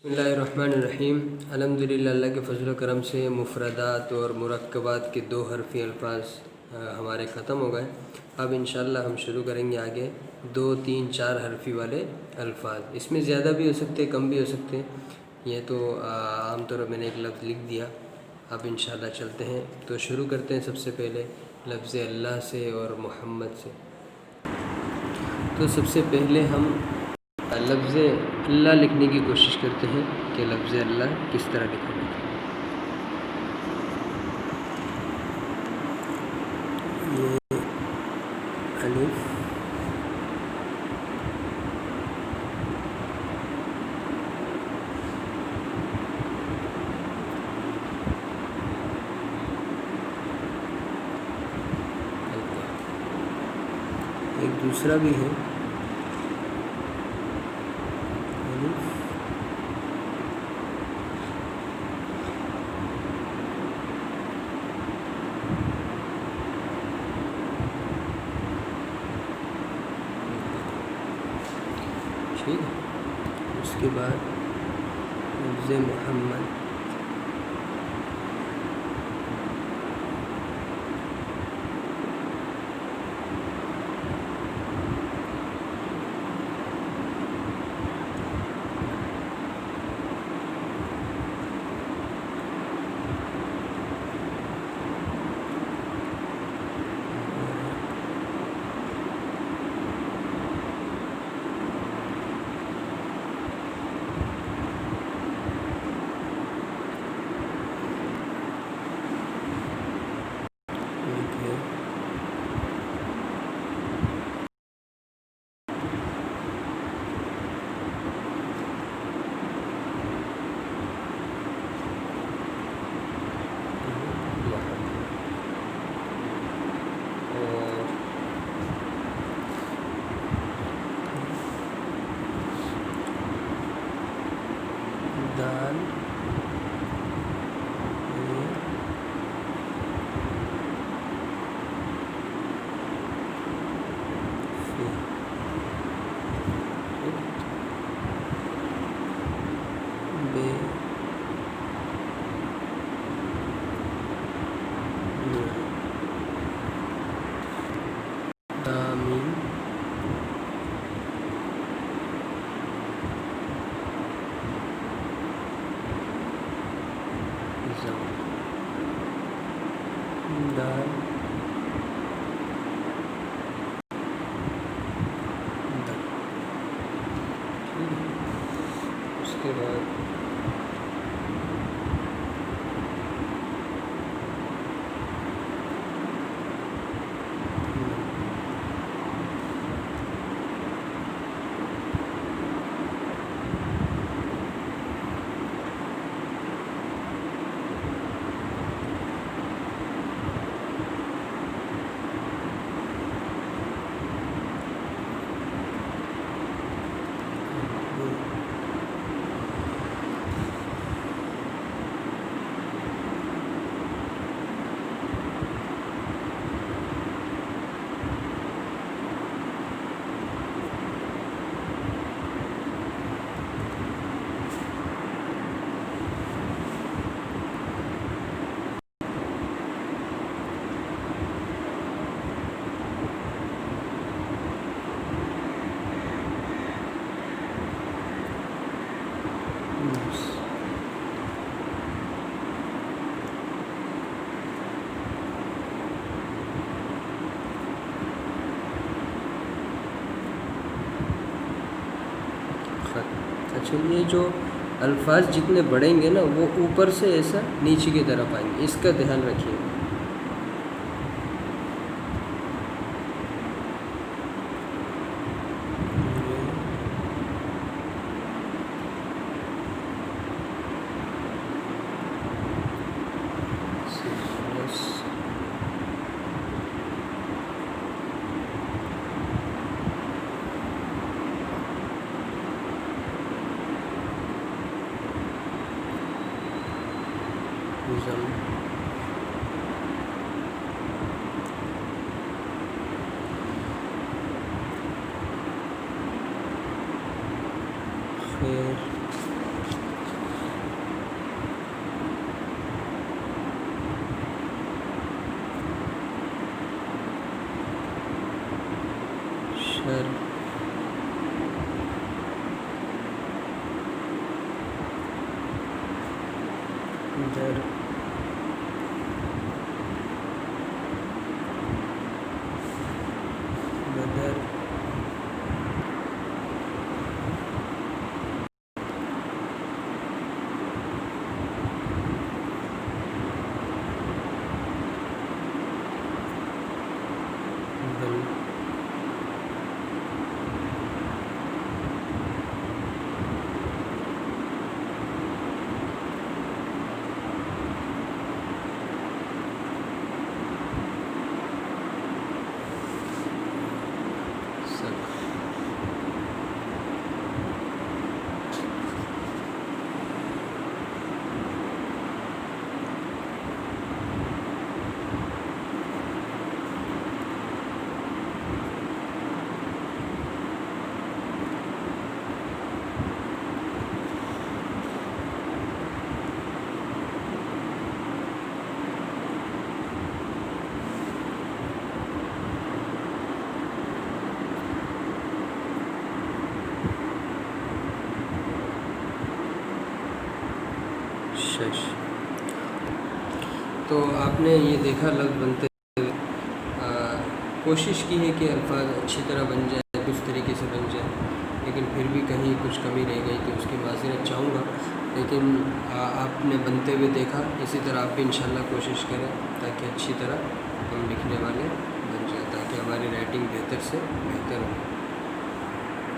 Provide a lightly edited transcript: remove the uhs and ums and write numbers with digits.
बिस्मिल्लाहिर्रहमानिर्रहीम। अल्हम्दुलिल्लाह, अल्लाह के फजल करम से मुफ़रदात और मुरक्कबात के 2 हरफ़ी अल्फ़ाज हमारे ख़त्म हो गए। अब इंशाअल्लाह हम शुरू करेंगे आगे 2, 3, 4 हरफ़ी वाले अल्फ़ाज। इसमें ज़्यादा भी हो सकते हैं, कम भी हो सकते हैं। ये तो आम तौर पर मैंने एक लफ्ज़ लिख दिया। अब इंशाअल्लाह चलते हैं, तो शुरू करते हैं सबसे पहले लफ्ज़ अल्लाह से और मोहम्मद से। तो सबसे पहले हम लफ्ज़ अल्लाह लिखने की कोशिश करते हैं कि लफ्ज़ अल्लाह किस तरह लिखा जाए। ये अलिफ, एक दूसरा भी है अलिफ, ठीक है। उसके बाद लफ्ज़ मोहम्मद, एक है और दाल, ये फे, बे, नु, तामीम, ज़म, दाल, दल। ठीक है। उसके बाद नफ्स, ख़त। अच्छा, ये जो अल्फाज जितने बढ़ेंगे ना, वो ऊपर से ऐसा नीचे की तरफ आएंगे, इसका ध्यान रखिएगा। ज़म, खैर, दर, बदर, बल, सक। शश। तो आपने ये देखा लफ्ज़ बनते कोशिश की है कि अल्फाज अच्छी तरह बन जाए, उस तरीके से बन जाए, लेकिन फिर भी कहीं कुछ कमी रह गई तो उसकी माज़रत चाहूँगा। लेकिन आपने बनते हुए देखा, इसी तरह आप भी इंशाल्लाह कोशिश करें ताकि अच्छी तरह हम लिखने वाले बन जाए, ताकि हमारी राइटिंग बेहतर से बेहतर हो।